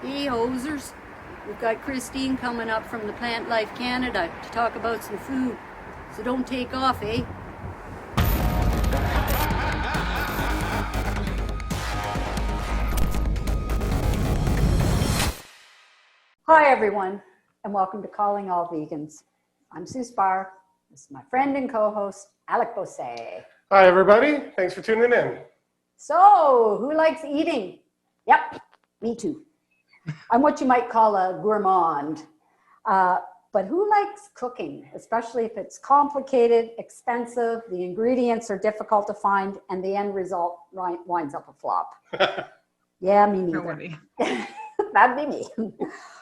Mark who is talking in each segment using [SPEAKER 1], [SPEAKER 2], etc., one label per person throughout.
[SPEAKER 1] Hey hosers, we've got Christine coming up from the Plant Life Canada to talk about some food. So don't take off, eh? Hi everyone, and welcome to Calling All Vegans. I'm Sue Spar. This is my friend and co-host, Alec Bosset.
[SPEAKER 2] Hi everybody, thanks for tuning in.
[SPEAKER 1] So, who likes eating? Yep, me too. I'm what you might call a gourmand. But who likes cooking, especially if it's complicated, expensive, the ingredients are difficult to find, and the end result winds up a flop? Yeah, me neither.
[SPEAKER 3] Nobody.
[SPEAKER 1] That'd be me.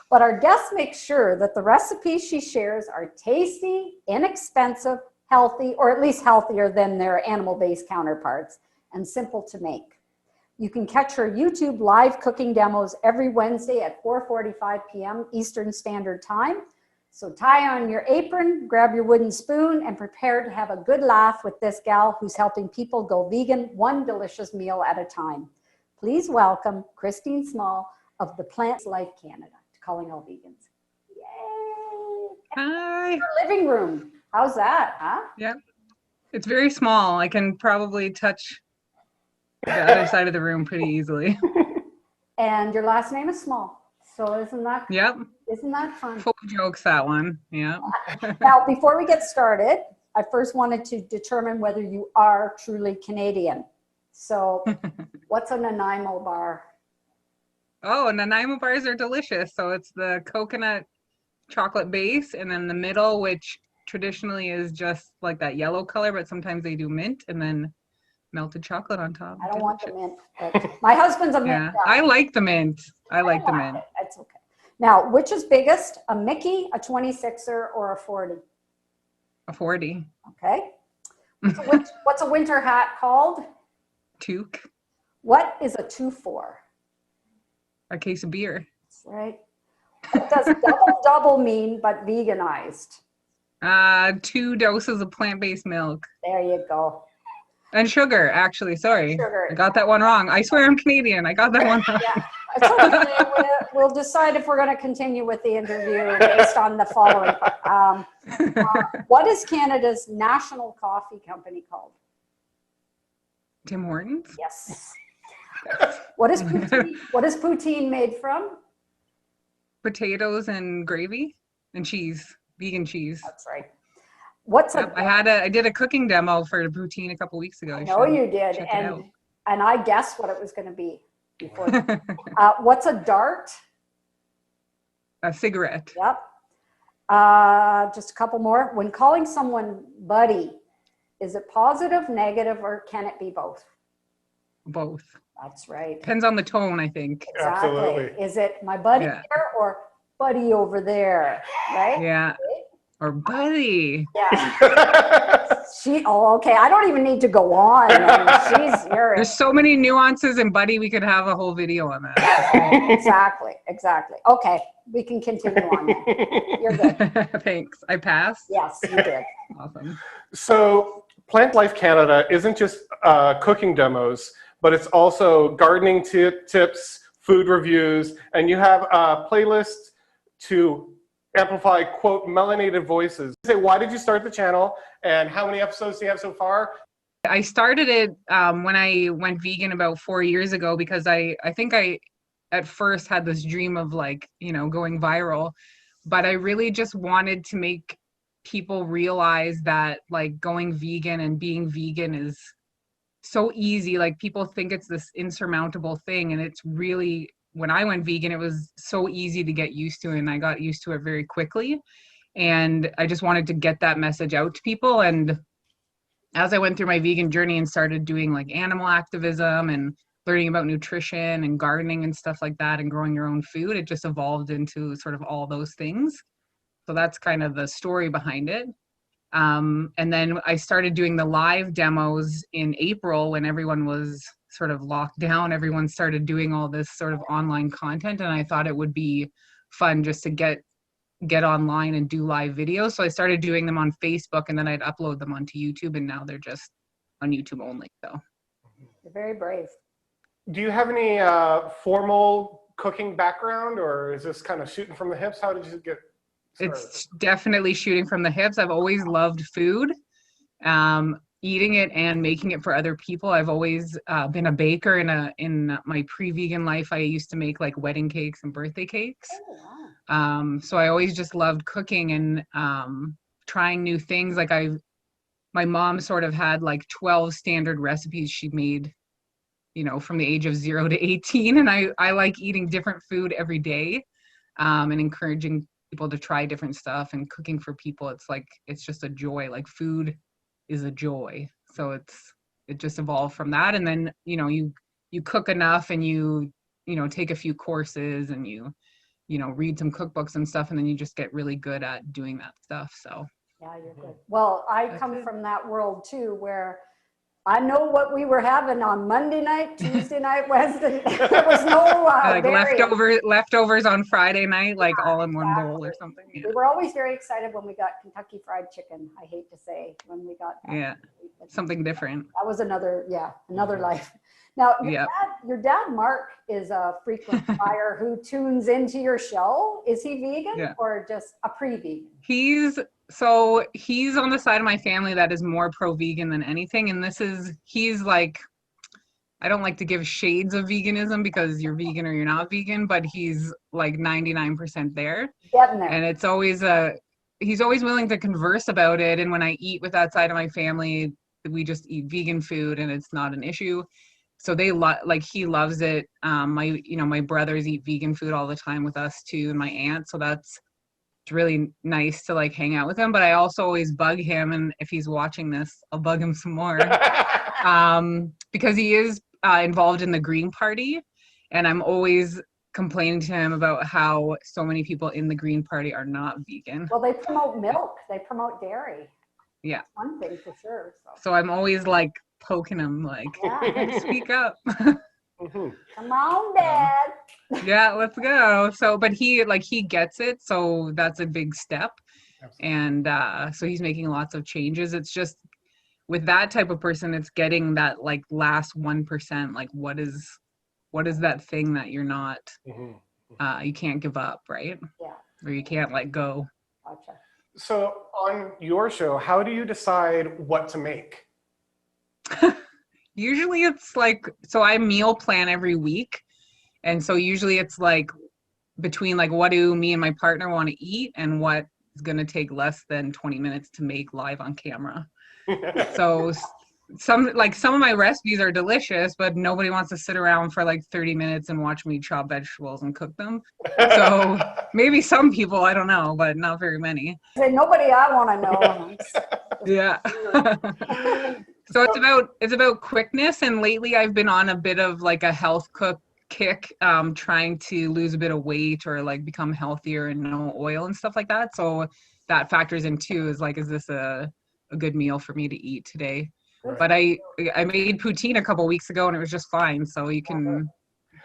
[SPEAKER 1] But our guest makes sure that the recipes she shares are tasty, inexpensive, healthy, or at least healthier than their animal-based counterparts, and simple to make. You can catch her YouTube live cooking demos every Wednesday at 4:45 p.m. Eastern Standard Time. So tie on your apron, grab your wooden spoon, and prepare to have a good laugh with this gal who's helping people go vegan one delicious meal at a time. Please welcome Christine Small of the Plant Life Canada to Calling All Vegans. Yay!
[SPEAKER 3] Hi.
[SPEAKER 1] Living room. How's that, huh?
[SPEAKER 3] Yep. It's very small. I can probably touch the other side of the room pretty easily.
[SPEAKER 1] And your last name is Small. So isn't that fun?
[SPEAKER 3] Full of jokes, that one. Yeah.
[SPEAKER 1] Now, before we get started, I first wanted to determine whether you are truly Canadian. So what's a Nanaimo bar?
[SPEAKER 3] Oh, Nanaimo bars are delicious. So it's the coconut chocolate base, and then the middle, which traditionally is just like that yellow color, but sometimes they do mint, and then melted chocolate on top.
[SPEAKER 1] I don't want the mint, but my husband's a mint guy.
[SPEAKER 3] I like the mint. I like the mint.
[SPEAKER 1] That's okay. Now, which is biggest, a Mickey, a 26er, or a 40?
[SPEAKER 3] A 40.
[SPEAKER 1] Okay. What's a winter hat called?
[SPEAKER 3] Toque.
[SPEAKER 1] What is a 2-4?
[SPEAKER 3] A case of beer.
[SPEAKER 1] That's right. What does double mean but veganized?
[SPEAKER 3] 2 doses of plant-based milk.
[SPEAKER 1] There you go.
[SPEAKER 3] And sugar, actually, sorry.
[SPEAKER 1] Sugar.
[SPEAKER 3] I got that one wrong. I swear I'm Canadian. I got that one wrong.
[SPEAKER 1] Yeah. It's okay. We'll decide if we're going to continue with the interview based on the following. What is Canada's national coffee company called?
[SPEAKER 3] Tim Hortons?
[SPEAKER 1] Yes. What is poutine made from?
[SPEAKER 3] Potatoes and gravy and cheese, vegan cheese.
[SPEAKER 1] That's right.
[SPEAKER 3] I did a cooking demo for the Poutine a couple weeks ago.
[SPEAKER 1] I know you did, and I guessed what it was going to be before. What's a dart?
[SPEAKER 3] A cigarette.
[SPEAKER 1] Yep. Just a couple more. When calling someone buddy, is it positive, negative, or can it be both?
[SPEAKER 3] Both.
[SPEAKER 1] That's right.
[SPEAKER 3] Depends on the tone, I think.
[SPEAKER 1] Exactly.
[SPEAKER 2] Absolutely.
[SPEAKER 1] Is it my buddy here or buddy over there? Right?
[SPEAKER 3] Yeah. Or buddy.
[SPEAKER 1] Yeah. Okay. I don't even need to go on. I mean,
[SPEAKER 3] There's so many nuances in buddy, we could have a whole video on that.
[SPEAKER 1] Exactly. Okay. We can continue on then. You're good.
[SPEAKER 3] Thanks. I passed?
[SPEAKER 1] Yes, you did.
[SPEAKER 3] Awesome.
[SPEAKER 2] So Plant Life Canada isn't just cooking demos, but it's also gardening tips, food reviews, and you have a playlist to amplify, quote, melanated voices. Why did you start the channel, and how many episodes do you have so far?
[SPEAKER 3] I started it when I went vegan about 4 years ago, because I think I at first had this dream of going viral, but I really just wanted to make people realize that going vegan and being vegan is so easy. People think it's this insurmountable thing, and it's really, when I went vegan, it was so easy to get used to, and I got used to it very quickly. And I just wanted to get that message out to people. And as I went through my vegan journey and started doing animal activism and learning about nutrition and gardening and stuff like that and growing your own food, it just evolved into sort of all those things. So that's kind of the story behind it. And then I started doing the live demos in April when everyone was sort of locked down. Everyone started doing all this sort of online content, and I thought it would be fun just to get online and do live videos. So I started doing them on Facebook, and then I'd upload them onto YouTube, and now they're just on YouTube only. So
[SPEAKER 1] you're very brave.
[SPEAKER 2] Do you have any formal cooking background, or is this kind of shooting from the hips? How did you get started?
[SPEAKER 3] It's definitely shooting from the hips. I've always loved food, eating it and making it for other people. I've always been a baker. In my pre-vegan life, I used to make like wedding cakes and birthday cakes.
[SPEAKER 1] Oh, wow.
[SPEAKER 3] So I always just loved cooking and trying new things. Like my mom sort of had like 12 standard recipes she made, you know, from the age of 0 to 18. And I like eating different food every day, and encouraging people to try different stuff, and cooking for people. It's just a joy. Like food is a joy. So it just evolved from that. And then, you know, you cook enough, and you know, take a few courses, and you know, read some cookbooks and stuff, and then you just get really good at doing that stuff. So
[SPEAKER 1] Yeah, you're good. Well, I come from that world too, where I know what we were having on Monday night, Tuesday night, Wednesday. There was no
[SPEAKER 3] like
[SPEAKER 1] variant.
[SPEAKER 3] leftovers on Friday night, like all in one bowl or something. Yeah.
[SPEAKER 1] We were always very excited when we got Kentucky Fried Chicken. I hate to say, when we got that.
[SPEAKER 3] Yeah, something different.
[SPEAKER 1] That was another life. Now, your dad, Mark, is a frequent flyer who tunes into your show. Is he vegan or just a pre-vegan?
[SPEAKER 3] He's on the side of my family that is more pro-vegan than anything. And he's like, I don't like to give shades of veganism because you're vegan or you're not vegan, but he's like 99% there.
[SPEAKER 1] Getting there.
[SPEAKER 3] And it's always he's always willing to converse about it. And when I eat with that side of my family, we just eat vegan food and it's not an issue. So they he loves it. My brothers eat vegan food all the time with us too, and my aunt. So it's really nice to like hang out with him. But I also always bug him, and if he's watching this, I'll bug him some more, because he is involved in the Green Party, and I'm always complaining to him about how so many people in the Green Party are not vegan.
[SPEAKER 1] Well, they promote milk. They promote dairy.
[SPEAKER 3] Yeah.
[SPEAKER 1] That's one thing for sure.
[SPEAKER 3] So I'm always like poking him, like, speak up.
[SPEAKER 1] Come on, Dad.
[SPEAKER 3] Yeah, let's go. So, but he gets it. So that's a big step. Absolutely. And so he's making lots of changes. It's just with that type of person, it's getting that like last 1%. Like, what is that thing that you're not, you can't give up, right? Yeah. Or you can't let go.
[SPEAKER 1] Gotcha.
[SPEAKER 2] So on your show, how do you decide what to make?
[SPEAKER 3] Usually it's like, so I meal plan every week. And so usually it's like between like, what do me and my partner want to eat and what is going to take less than 20 minutes to make live on camera. So some of my recipes are delicious, but nobody wants to sit around for like 30 minutes and watch me chop vegetables and cook them. So maybe some people, I don't know, but not very many.
[SPEAKER 1] Nobody I want to know.
[SPEAKER 3] Yeah. So it's about quickness, and lately I've been on a bit of like a health cook kick, trying to lose a bit of weight or like become healthier and no oil and stuff like that. So that factors in too, is like, is this a good meal for me to eat today? But I made poutine a couple weeks ago and it was just fine. So you can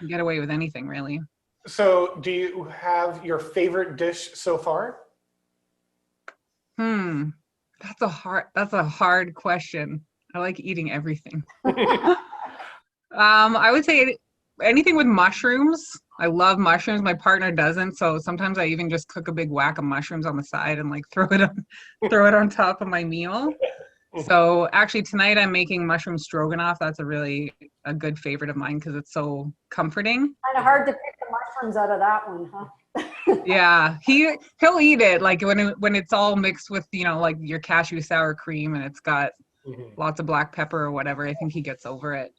[SPEAKER 3] get away with anything, really.
[SPEAKER 2] So do you have your favorite dish so far?
[SPEAKER 3] That's a hard question. I like eating everything. I would say anything with mushrooms. I love mushrooms. My partner doesn't, so sometimes I even just cook a big whack of mushrooms on the side and like throw it on top of my meal. So actually tonight I'm making mushroom stroganoff. That's a good favorite of mine because it's so comforting.
[SPEAKER 1] Kind of hard to pick the mushrooms out of that one, huh?
[SPEAKER 3] Yeah, he'll eat it like when it's all mixed with, you know, like your cashew sour cream and it's got lots of black pepper or whatever. I think he gets over it.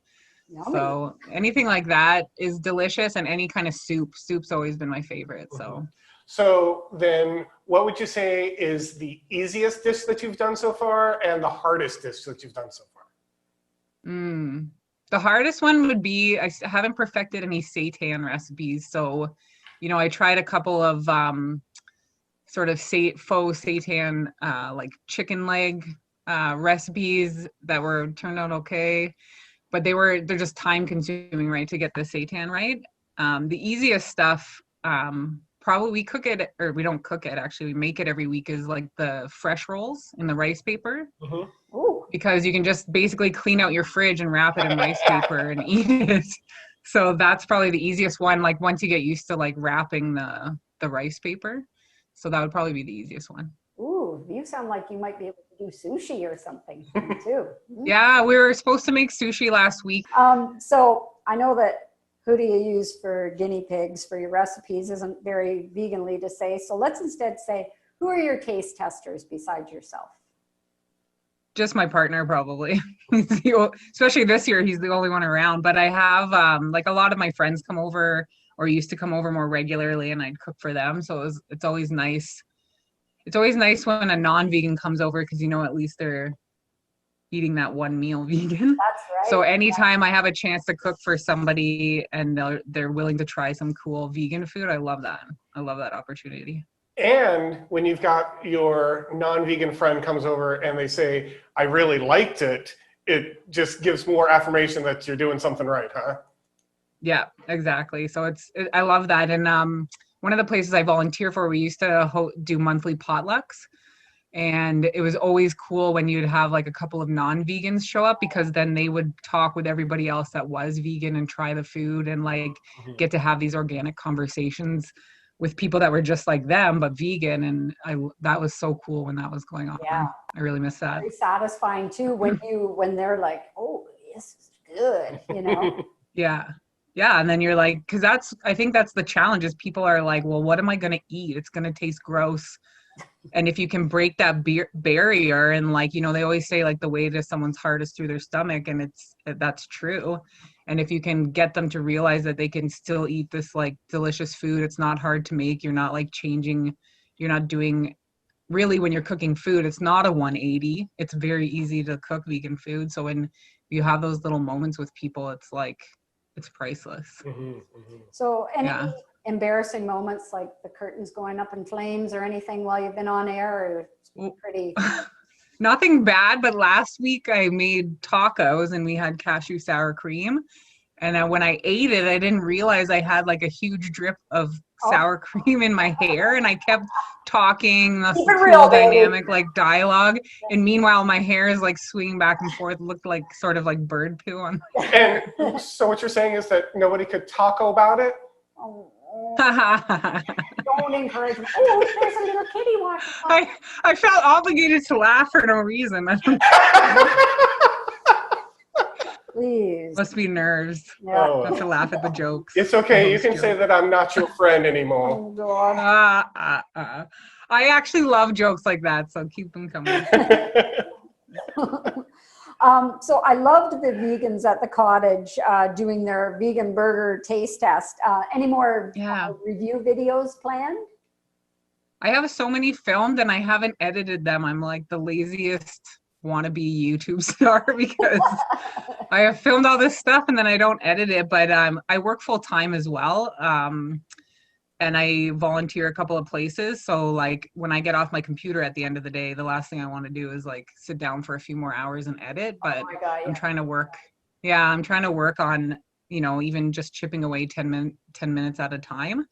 [SPEAKER 3] Yummy. So anything like that is delicious, and any kind of soup's always been my favorite.
[SPEAKER 2] So then what would you say is the easiest dish that you've done so far and the hardest dish that you've done so far?
[SPEAKER 3] The hardest one would be, I haven't perfected any seitan recipes. So, you know, I tried a couple of sort of faux seitan, like chicken leg recipes that turned out okay, but they're just time consuming, right, to get the seitan right. The easiest stuff, probably we cook it, or we don't cook it, actually, we make it every week, is like the fresh rolls in the rice paper. Because you can just basically clean out your fridge and wrap it in rice paper and eat it. So that's probably the easiest one. Like once you get used to like wrapping the rice paper. So that would probably be the easiest one.
[SPEAKER 1] Ooh, you sound like you might be able to do sushi or something too.
[SPEAKER 3] Yeah, we were supposed to make sushi last week.
[SPEAKER 1] So I know that who do you use for guinea pigs for your recipes isn't very veganly to say. So let's instead say, who are your taste testers besides yourself?
[SPEAKER 3] Just my partner, probably. Especially this year, he's the only one around. But I have like a lot of my friends come over or used to come over more regularly, and I'd cook for them. So it's always nice. It's always nice when a non-vegan comes over because at least they're eating that one meal vegan.
[SPEAKER 1] That's right.
[SPEAKER 3] So anytime I have a chance to cook for somebody and they're willing to try some cool vegan food, I love that. I love that opportunity.
[SPEAKER 2] And when you've got your non-vegan friend comes over and they say, I really liked it, it just gives more affirmation that you're doing something right, huh?
[SPEAKER 3] Yeah, exactly. So I love that. And one of the places I volunteer for, we used to do monthly potlucks. And it was always cool when you'd have like a couple of non-vegans show up, because then they would talk with everybody else that was vegan and try the food and like get to have these organic conversations with people that were just like them, but vegan. And that was so cool when that was going on.
[SPEAKER 1] Yeah.
[SPEAKER 3] I really miss that.
[SPEAKER 1] Very satisfying too when they're like, oh, this is good,
[SPEAKER 3] Yeah. Yeah. And then you're like, I think that's the challenge is people are like, well, what am I going to eat? It's going to taste gross. And if you can break that barrier and like, they always say like the way to someone's heart is through their stomach, and that's true. And if you can get them to realize that they can still eat this like delicious food, it's not hard to make. You're not like you're not doing really when you're cooking food, it's not a 180. It's very easy to cook vegan food. So when you have those little moments with people, it's like, it's priceless.
[SPEAKER 1] So any embarrassing moments like the curtains going up in flames or anything while you've been on air, or pretty?
[SPEAKER 3] Nothing bad, but last week I made tacos and we had cashew sour cream. And when I ate it, I didn't realize I had like a huge drip of sour cream in my hair, and I kept talking this cool dynamic like dialogue, and meanwhile my hair is like swinging back and forth, looked like sort of like bird poo on my hair.
[SPEAKER 2] And so what you're saying is that nobody could taco about it?
[SPEAKER 1] Don't encourage me. Oh, there's a little kitty walking.
[SPEAKER 3] I felt obligated to laugh for no reason.
[SPEAKER 1] Please.
[SPEAKER 3] Must be nerves.
[SPEAKER 1] Yeah.
[SPEAKER 2] Oh.
[SPEAKER 3] I have to laugh at the jokes.
[SPEAKER 2] It's okay. You can say that I'm not your friend anymore.
[SPEAKER 1] Oh, God.
[SPEAKER 3] I actually love jokes like that, so keep them coming.
[SPEAKER 1] So I loved the vegans at the cottage doing their vegan burger taste test. Any more review videos planned?
[SPEAKER 3] I have so many filmed and I haven't edited them. I'm like the laziest wannabe YouTube star because I have filmed all this stuff and then I don't edit it, but I work full time as well. And I volunteer a couple of places. So like when I get off my computer at the end of the day, the last thing I want to do is like sit down for a few more hours and edit. But I'm trying to work. Yeah, I'm trying to work on, even just chipping away 10 minutes at a time.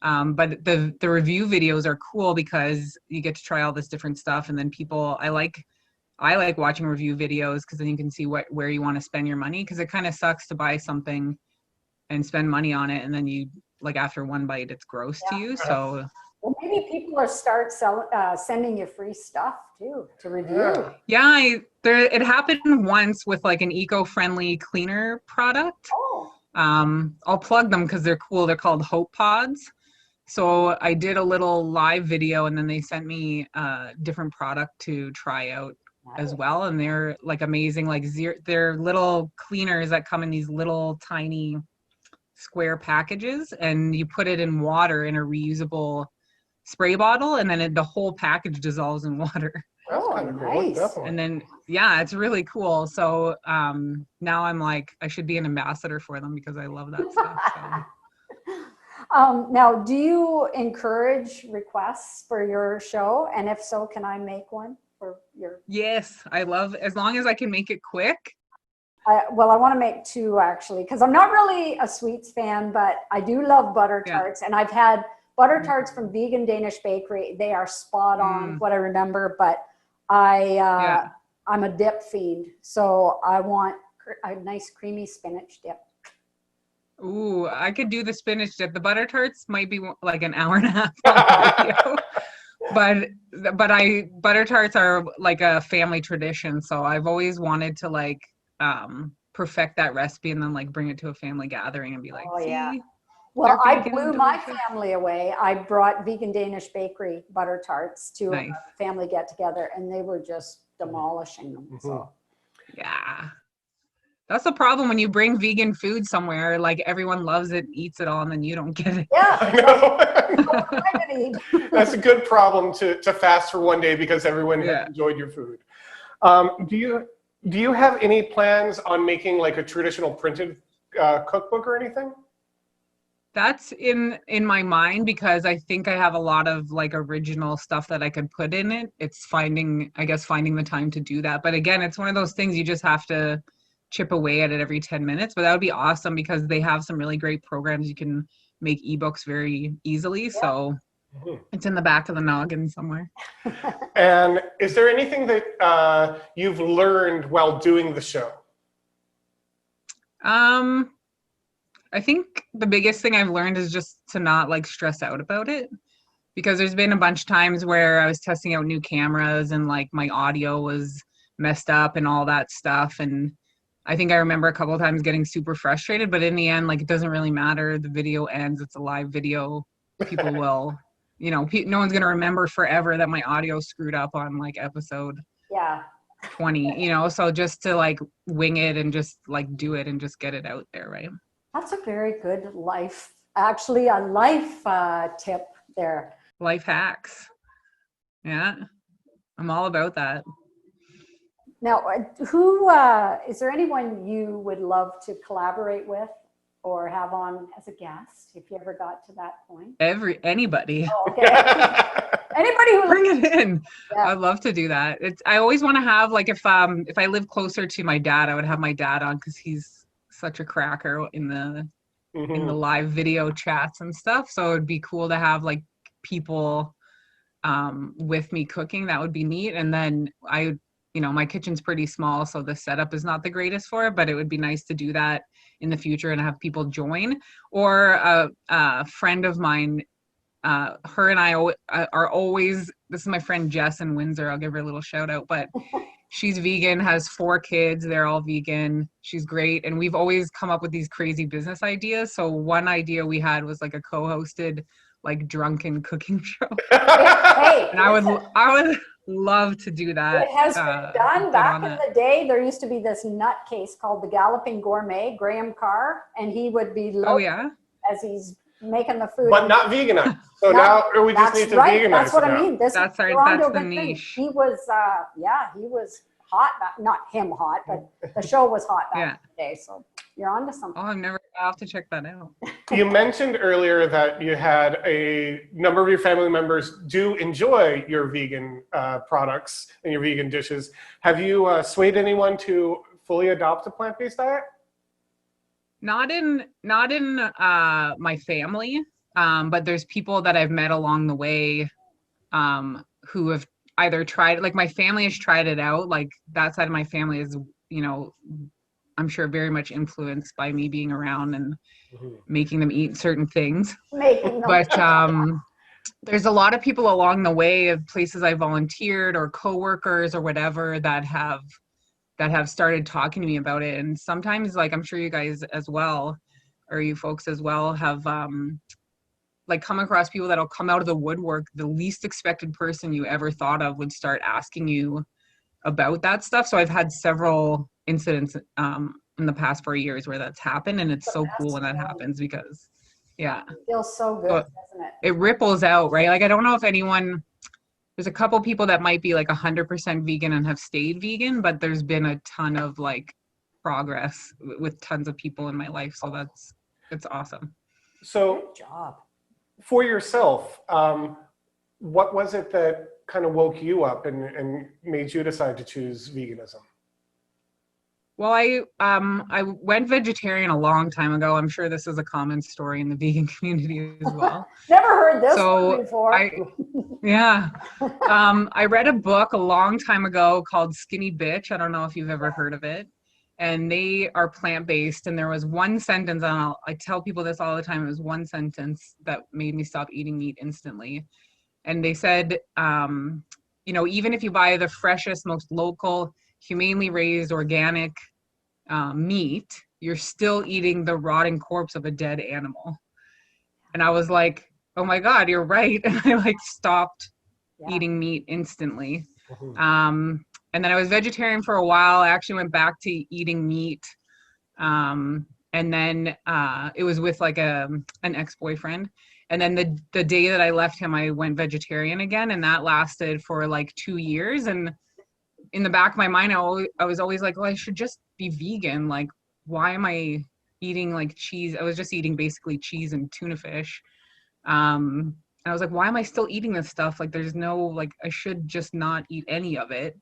[SPEAKER 3] But the review videos are cool because you get to try all this different stuff. And then I like watching review videos because then you can see where you want to spend your money. Because it kind of sucks to buy something and spend money on it, and then you like after one bite it's gross to you. So
[SPEAKER 1] well, maybe people will start sending you free stuff too to review.
[SPEAKER 3] Yeah, it happened once with like an eco-friendly cleaner product. I'll plug them because they're cool. They're called Hope Pods. So I did a little live video and then they sent me a different product to try out as well, and they're like amazing. Like they're little cleaners that come in these little tiny square packages, and you put it in water in a reusable spray bottle, and then the whole package dissolves in water.
[SPEAKER 2] Oh, nice. Cool.
[SPEAKER 3] And then it's really cool. So now I'm like, I should be an ambassador for them because I love that stuff. So.
[SPEAKER 1] Now, do you encourage requests for your show? And if so, can I make one for your?
[SPEAKER 3] Yes, I love, as long as I can make it quick.
[SPEAKER 1] Well, I want to make two actually, because I'm not really a sweets fan, but I do love butter tarts, and I've had butter tarts from Vegan Danish Bakery. They are spot on what I remember, but I'm a dip fiend, so I want a nice creamy spinach dip.
[SPEAKER 3] Ooh, I could do the spinach dip. The butter tarts might be like an hour and a half long video. Butter tarts are like a family tradition, so I've always wanted to like perfect that recipe and then like bring it to a family gathering and be like,
[SPEAKER 1] Oh,
[SPEAKER 3] see,
[SPEAKER 1] yeah. Well,
[SPEAKER 3] they're
[SPEAKER 1] I
[SPEAKER 3] vegan
[SPEAKER 1] blew
[SPEAKER 3] and
[SPEAKER 1] my
[SPEAKER 3] delicious.
[SPEAKER 1] family away. I brought Vegan Danish Bakery butter tarts to
[SPEAKER 3] Nice.
[SPEAKER 1] a family get together, and they were just demolishing them. So
[SPEAKER 3] Yeah. That's the problem when you bring vegan food somewhere, like everyone loves it, eats it all, and then you don't get it.
[SPEAKER 1] yeah,
[SPEAKER 2] I know.
[SPEAKER 1] I could eat.
[SPEAKER 2] That's a good problem to fast for one day because everyone
[SPEAKER 3] Yeah.
[SPEAKER 2] has enjoyed your food. Do you have any plans on making like a traditional printed cookbook or anything?
[SPEAKER 3] That's in my mind because I think I have a lot of like original stuff that I could put in it. It's finding the time to do that. But again, it's one of those things you just have to chip away at it every 10 minutes. But that would be awesome because they have some really great programs. You can make ebooks very easily. So it's in the back of the noggin somewhere.
[SPEAKER 2] And is there anything that you've learned while doing the show?
[SPEAKER 3] I think the biggest thing I've learned is just to not like stress out about it, because there's been a bunch of times where I was testing out new cameras and like my audio was messed up and all that stuff. And I think I remember a couple of times getting super frustrated, but in the end, like it doesn't really matter. The video ends. It's a live video. People will, no one's going to remember forever that my audio screwed up on like episode 20, so just to like wing it and just like do it and just get it out there. Right.
[SPEAKER 1] That's a very good a life tip there.
[SPEAKER 3] Life hacks. Yeah. I'm all about that.
[SPEAKER 1] Now, is there anyone you would love to collaborate with or have on as a guest if you ever got to that point?
[SPEAKER 3] Anybody.
[SPEAKER 1] Oh, okay. Anybody who
[SPEAKER 3] bring it in.
[SPEAKER 1] Yeah.
[SPEAKER 3] I'd love to do that. I always want to have like if I live closer to my dad, I would have my dad on because he's such a cracker in the live video chats and stuff. So it'd be cool to have like people with me cooking. That would be neat. And then my kitchen's pretty small, so the setup is not the greatest for it, but it would be nice to do that in the future and have people join. Or a friend of mine, her and I are always, this is my friend Jess in Windsor, I'll give her a little shout out, but she's vegan, has 4 kids, they're all vegan, she's great, and we've always come up with these crazy business ideas. So one idea we had was like a co-hosted like drunken cooking show. And I would love to do that.
[SPEAKER 1] It has been done. Back in the day, there used to be this nutcase called the Galloping Gourmet, Graham Carr, and he would be as he's making the food.
[SPEAKER 2] But not veganized. So now we just need to veganize.
[SPEAKER 1] That's what
[SPEAKER 2] it
[SPEAKER 1] I
[SPEAKER 2] now.
[SPEAKER 1] mean. That's the niche. He was, he was hot. Not him hot, but the show was hot back in the day. So you're onto something.
[SPEAKER 3] Oh, I'll have to check that out.
[SPEAKER 2] You mentioned earlier that you had a number of your family members do enjoy your vegan products and your vegan dishes. Have you swayed anyone to fully adopt a plant-based diet?
[SPEAKER 3] Not in my family, but there's people that I've met along the way who have either tried, like my family has tried it out, like that side of my family is, I'm sure very much influenced by me being around and making them eat certain things. But there's a lot of people along the way of places I volunteered or coworkers or whatever that have started talking to me about it. And sometimes, like, I'm sure you guys as well, or you folks as well, have like come across people that'll come out of the woodwork. The least expected person you ever thought of would start asking you about that stuff. So I've had several incidents in the past 4 years where that's happened, and it's so cool when that happens because it
[SPEAKER 1] feels so good, doesn't it?
[SPEAKER 3] It ripples out, right? Like I don't know if there's a couple people that might be like 100% vegan and have stayed vegan, but there's been a ton of like progress with tons of people in my life. So it's awesome.
[SPEAKER 2] So
[SPEAKER 1] good job.
[SPEAKER 2] For yourself, what was it that kind of woke you up and made you decide to choose veganism?
[SPEAKER 3] Well, I went vegetarian a long time ago. I'm sure this is a common story in the vegan community as well.
[SPEAKER 1] Never heard this one before.
[SPEAKER 3] I read a book a long time ago called Skinny Bitch. I don't know if you've ever heard of it. and they are plant-based. And there was one sentence, and I tell people this all the time, it was one sentence that made me stop eating meat instantly. And they said, you know, even if you buy the freshest, most local, humanely raised, organic meat, you're still eating the rotting corpse of a dead animal. And I was like, oh my God, you're right. And I like stopped eating meat instantly. And then I was vegetarian for a while. I actually went back to eating meat. And then it was with like an ex-boyfriend. And then the day that I left him, I went vegetarian again. And that lasted for like 2 years. And in the back of my mind, I was always like, well, I should just be vegan. Like, why am I eating like cheese? I was just eating basically cheese and tuna fish. And I was like, why am I still eating this stuff? Like, there's no, like, I should just not eat any of it.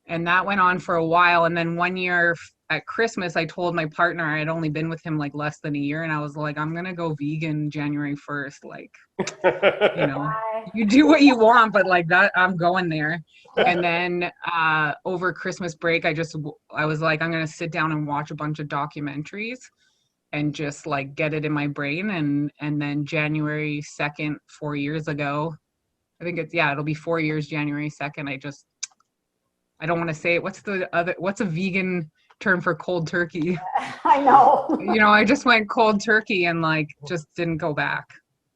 [SPEAKER 3] And that went on for a while. And then one year at Christmas, I told my partner, I had only been with him like less than a year. And I was like, I'm going to go vegan January 1st. Like, you know, you do what you want, but like that, I'm going there. And then over Christmas break, I was like, I'm going to sit down and watch a bunch of documentaries and just like get it in my brain. And then January 2nd, 4 years ago, I think it'll be 4 years, January 2nd. I don't want to say it. What's a vegan term for cold turkey?
[SPEAKER 1] I know.
[SPEAKER 3] You know, I just went cold turkey and like just didn't go back.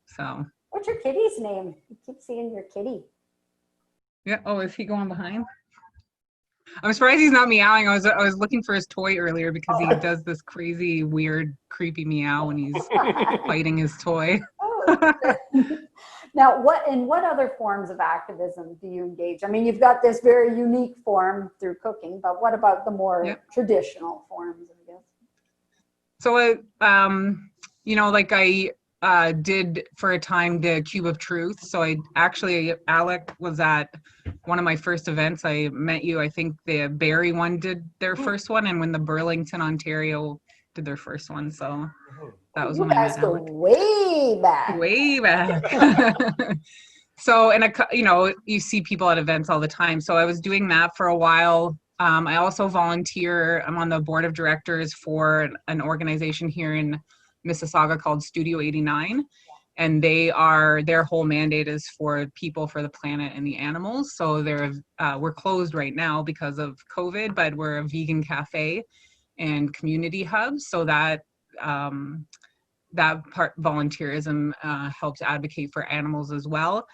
[SPEAKER 3] So.
[SPEAKER 1] What's your kitty's name? You keep seeing your kitty.
[SPEAKER 3] Yeah. Oh, is he going behind? I'm surprised he's not meowing. I was looking for his toy earlier because he does this crazy, weird, creepy meow when he's fighting his toy.
[SPEAKER 1] Now, what other forms of activism do you engage? I mean, you've got this very unique form through cooking, but what about the more traditional forms, I guess?
[SPEAKER 3] So, you know, like I did for a time the Cube of Truth. So Alec was at one of my first events. I met you. I think the Barrie one did their first one, and when the Burlington, Ontario did their first one. So that was when I met Alec.
[SPEAKER 1] Way back.
[SPEAKER 3] Way back. So, and you know, you see people at events all the time. So I was doing that for a while. I also volunteer. I'm on the board of directors for an organization here in Mississauga called Studio 89. And their whole mandate is for people, for the planet, and the animals. So we're closed right now because of COVID, but we're a vegan cafe and community hub. So that part volunteerism helps advocate for animals as well.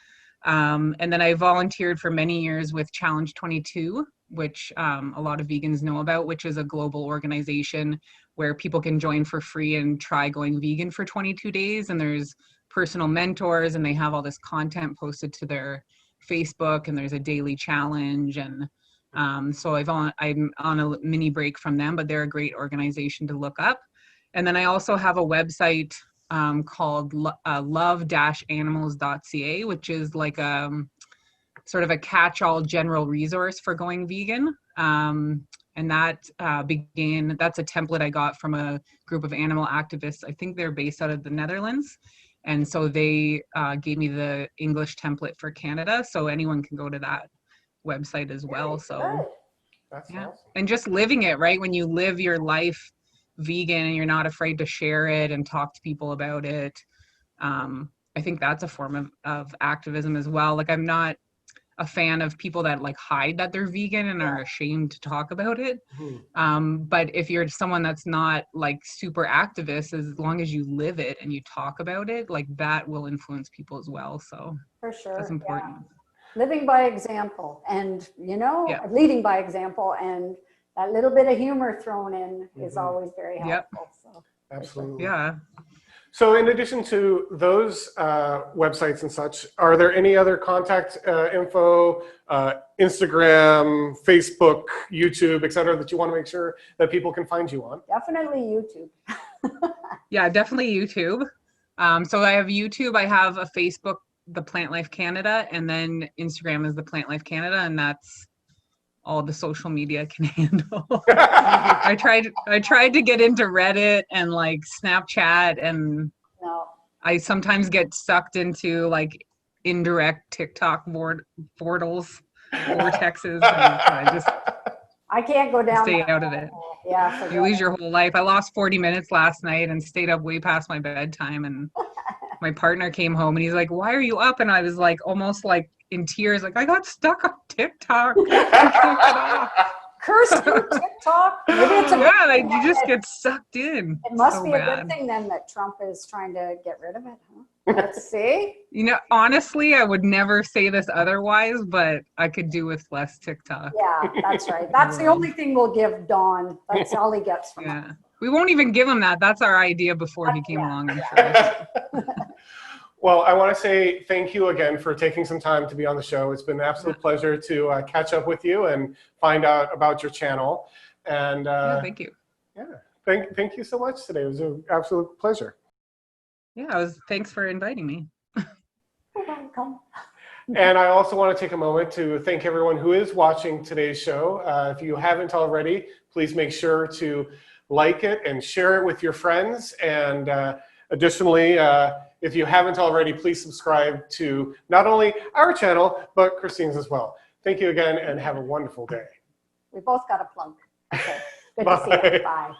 [SPEAKER 3] And then I volunteered for many years with Challenge 22, which a lot of vegans know about, which is a global organization where people can join for free and try going vegan for 22 days. And there's personal mentors, and they have all this content posted to their Facebook, and there's a daily challenge. And so I'm on a mini break from them, but they're a great organization to look up. And then I also have a website called love-animals.ca, which is like sort of a catch-all general resource for going vegan. And that's a template I got from a group of animal activists. I think they're based out of the Netherlands. And so they gave me the English template for Canada. So anyone can go to that website as well. So
[SPEAKER 2] That's awesome.
[SPEAKER 3] And just living it, right? When you live your life vegan and you're not afraid to share it and talk to people about it. I think that's a form of activism as well. Like, I'm not a fan of people that like hide that they're vegan and are ashamed to talk about it. But if you're someone that's not like super activist, as long as you live it and you talk about it, like that will influence people as well. So
[SPEAKER 1] for sure,
[SPEAKER 3] that's important.
[SPEAKER 1] Living by example, and leading by example, and that little bit of humor thrown in is always very helpful. So
[SPEAKER 2] absolutely.
[SPEAKER 3] Yeah.
[SPEAKER 2] So in addition to those websites and such, are there any other contact info, Instagram, Facebook, YouTube, et cetera, that you want to make sure that people can find you on?
[SPEAKER 1] Definitely YouTube.
[SPEAKER 3] Yeah, definitely YouTube. So I have YouTube, I have a Facebook, The Plant Life Canada, and then Instagram is The Plant Life Canada, and that's all the social media can handle. I tried to get into Reddit and like Snapchat, and I sometimes get sucked into like indirect TikTok vortexes. And
[SPEAKER 1] I can't go down.
[SPEAKER 3] Stay out of it.
[SPEAKER 1] Yeah, forget
[SPEAKER 3] You lose
[SPEAKER 1] it.
[SPEAKER 3] your whole life. I lost 40 minutes last night and stayed up way past my bedtime. And my partner came home and he's like, "Why are you up?" And I was like, almost like in tears, like, "I got stuck on TikTok. I can't get off."
[SPEAKER 1] Curse you, TikTok. Maybe it's a good
[SPEAKER 3] Yeah, like
[SPEAKER 1] thing
[SPEAKER 3] you
[SPEAKER 1] that
[SPEAKER 3] just get sucked in.
[SPEAKER 1] it must
[SPEAKER 3] So
[SPEAKER 1] be a
[SPEAKER 3] bad.
[SPEAKER 1] good thing then that Trump is trying to get rid of it, huh? Let's see.
[SPEAKER 3] You know, honestly, I would never say this otherwise, but I could do with less TikTok.
[SPEAKER 1] Yeah, that's right. That's the only thing we'll give Don. That's all he gets from us.
[SPEAKER 3] Yeah. We won't even give him that. That's our idea before he came along, I'm sure.
[SPEAKER 2] Well, I want to say thank you again for taking some time to be on the show. It's been an absolute pleasure to catch up with you and find out about your channel. And
[SPEAKER 3] Yeah, thank you.
[SPEAKER 2] yeah, thank you so much today. It was an absolute pleasure.
[SPEAKER 3] Yeah, thanks for inviting me.
[SPEAKER 1] You're welcome.
[SPEAKER 2] And I also want to take a moment to thank everyone who is watching today's show. If you haven't already, please make sure to like it and share it with your friends. And additionally, if you haven't already, please subscribe to not only our channel, but Christine's as well. Thank you again and have a wonderful day.
[SPEAKER 1] We both got a plug. Okay. Good to see you.
[SPEAKER 2] Bye.
[SPEAKER 1] Bye.